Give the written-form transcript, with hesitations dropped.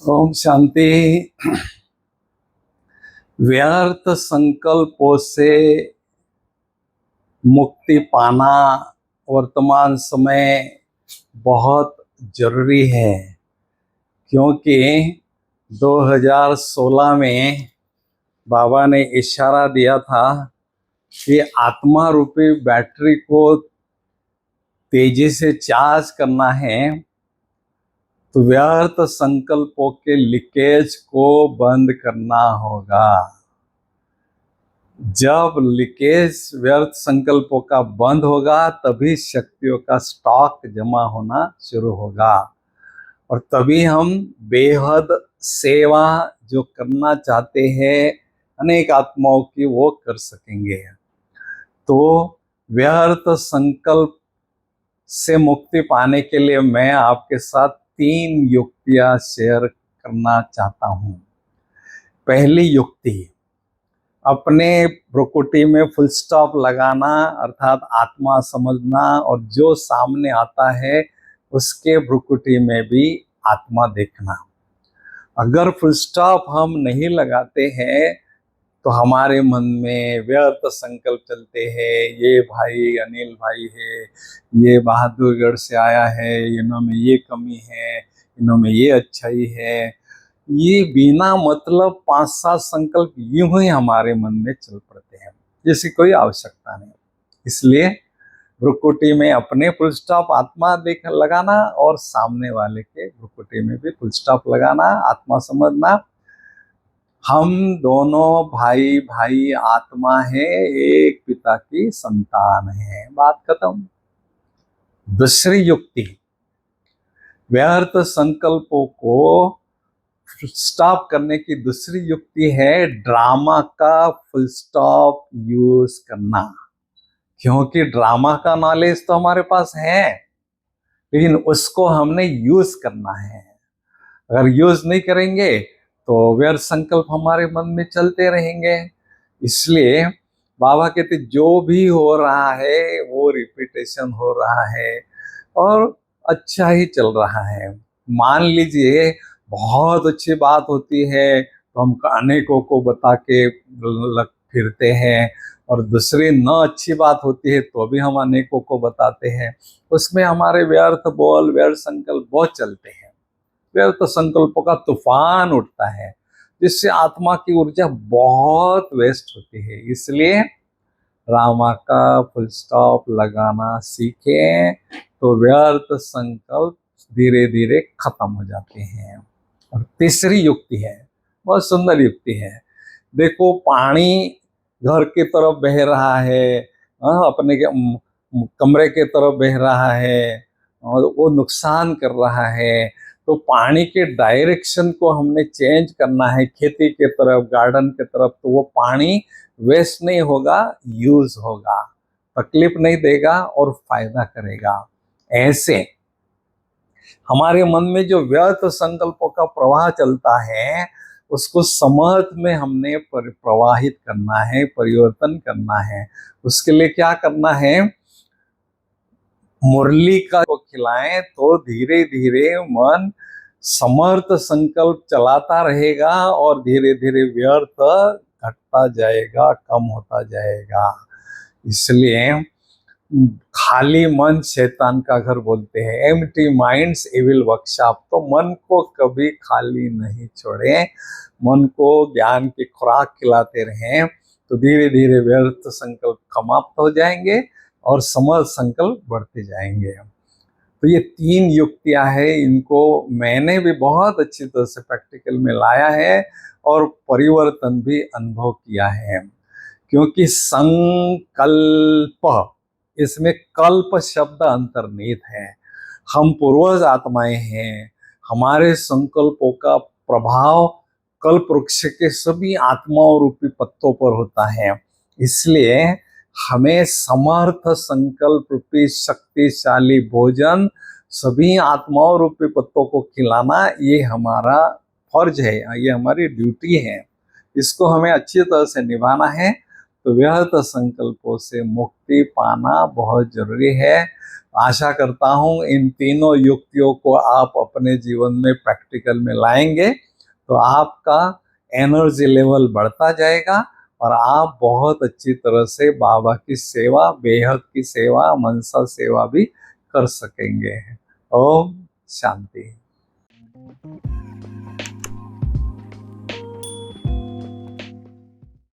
ओम शांति। व्यर्थ संकल्पों से मुक्ति पाना वर्तमान समय बहुत जरूरी है, क्योंकि 2016 में बाबा ने इशारा दिया था कि आत्मा रूपी बैटरी को तेजी से चार्ज करना है तो व्यर्थ संकल्पों के लीकेज को बंद करना होगा। जब लीकेज व्यर्थ संकल्पों का बंद होगा तभी शक्तियों का स्टॉक जमा होना शुरू होगा और तभी हम बेहद सेवा जो करना चाहते हैं अनेक आत्माओं की वो कर सकेंगे। तो व्यर्थ संकल्प से मुक्ति पाने के लिए मैं आपके साथ 3 युक्तियां शेयर करना चाहता हूं। पहली युक्ति, अपने भ्रुकुटी में फुल स्टॉप लगाना, अर्थात आत्मा समझना और जो सामने आता है उसके भ्रुकुटी में भी आत्मा देखना। अगर फुल स्टॉप हम नहीं लगाते हैं तो हमारे मन में व्यर्थ संकल्प चलते हैं। ये भाई अनिल भाई है, ये बहादुरगढ़ से आया है, इन्होंने ये कमी है, इन्होंने ये अच्छाई है, ये बिना मतलब 5-7 संकल्प यूं ही हमारे मन में चल पड़ते हैं, जिसकी कोई आवश्यकता नहीं। इसलिए भ्रुकुटी में अपने फुल स्टॉप आत्मा देख लगाना और सामने वाले के भ्रुकुटी में भी फुल स्टॉप लगाना, आत्मा समझना। हम दोनों भाई भाई आत्मा है, एक पिता की संतान है, बात खत्म। दूसरी युक्ति, व्यर्थ संकल्पों को स्टॉप करने की दूसरी युक्ति है ड्रामा का फुल स्टॉप यूज करना। क्योंकि ड्रामा का नॉलेज तो हमारे पास है, लेकिन उसको हमने यूज करना है। अगर यूज नहीं करेंगे तो व्यर्थ संकल्प हमारे मन में चलते रहेंगे। इसलिए बाबा कहते जो भी हो रहा है वो रिपीटेशन हो रहा है और अच्छा ही चल रहा है। मान लीजिए बहुत अच्छी बात होती है तो हम अनेकों को बता के फिरते हैं, और दूसरी न अच्छी बात होती है तो भी हम अनेकों को बताते हैं। उसमें हमारे व्यर्थ बोल व्यर्थ संकल्प बहुत चलते हैं। व्यर्थ संकल्पों का तूफान उठता है जिससे आत्मा की ऊर्जा बहुत वेस्ट होती है। इसलिए रामा का फुल स्टॉप लगाना सीखें तो व्यर्थ संकल्प धीरे धीरे खत्म हो जाते हैं। और तीसरी युक्ति है, बहुत सुंदर युक्ति है। देखो पानी घर की तरफ बह रहा है, अपने कमरे के तरफ बह रहा है और वो नुकसान कर रहा है, तो पानी के डायरेक्शन को हमने चेंज करना है खेती के तरफ, गार्डन के तरफ। तो वो पानी वेस्ट नहीं होगा, यूज होगा, तकलीफ नहीं देगा और फायदा करेगा। ऐसे हमारे मन में जो व्यर्थ संकल्पों का प्रवाह चलता है उसको समझ में हमने प्रवाहित करना है, परिवर्तन करना है। उसके लिए क्या करना है, मुरली का को खिलाएं तो धीरे धीरे मन समर्थ संकल्प चलाता रहेगा और धीरे धीरे व्यर्थ घटता जाएगा, कम होता जाएगा। इसलिए खाली मन शैतान का घर बोलते हैं, एम्प्टी माइंड्स इविल वर्कशॉप। तो मन को कभी खाली नहीं छोड़ें, मन को ज्ञान की खुराक खिलाते रहें तो धीरे धीरे व्यर्थ संकल्प समाप्त हो जाएंगे और समर्थ संकल्प बढ़ते जाएंगे। तो ये 3 युक्तियां हैं, इनको मैंने भी बहुत अच्छी तरह से प्रैक्टिकल में लाया है और परिवर्तन भी अनुभव किया है। क्योंकि संकल्प, इसमें कल्प शब्द अंतर्निहित है। हम पूर्वज आत्माएं हैं, हमारे संकल्पों का प्रभाव कल्प वृक्ष के सभी आत्माओं रूपी पत्तों पर होता है। इसलिए हमें समर्थ संकल्प रूपी शक्तिशाली भोजन सभी आत्माओं रूपी पत्तों को खिलाना, ये हमारा फर्ज है, ये हमारी ड्यूटी है। इसको हमें अच्छी तरह से निभाना है तो व्यर्थ संकल्पों से मुक्ति पाना बहुत जरूरी है। आशा करता हूँ इन तीनों युक्तियों को आप अपने जीवन में प्रैक्टिकल में लाएंगे तो आपका एनर्जी लेवल बढ़ता जाएगा और आप बहुत अच्छी तरह से बाबा की सेवा, बेहद की सेवा, मनसा सेवा भी कर सकेंगे। ओम शांति।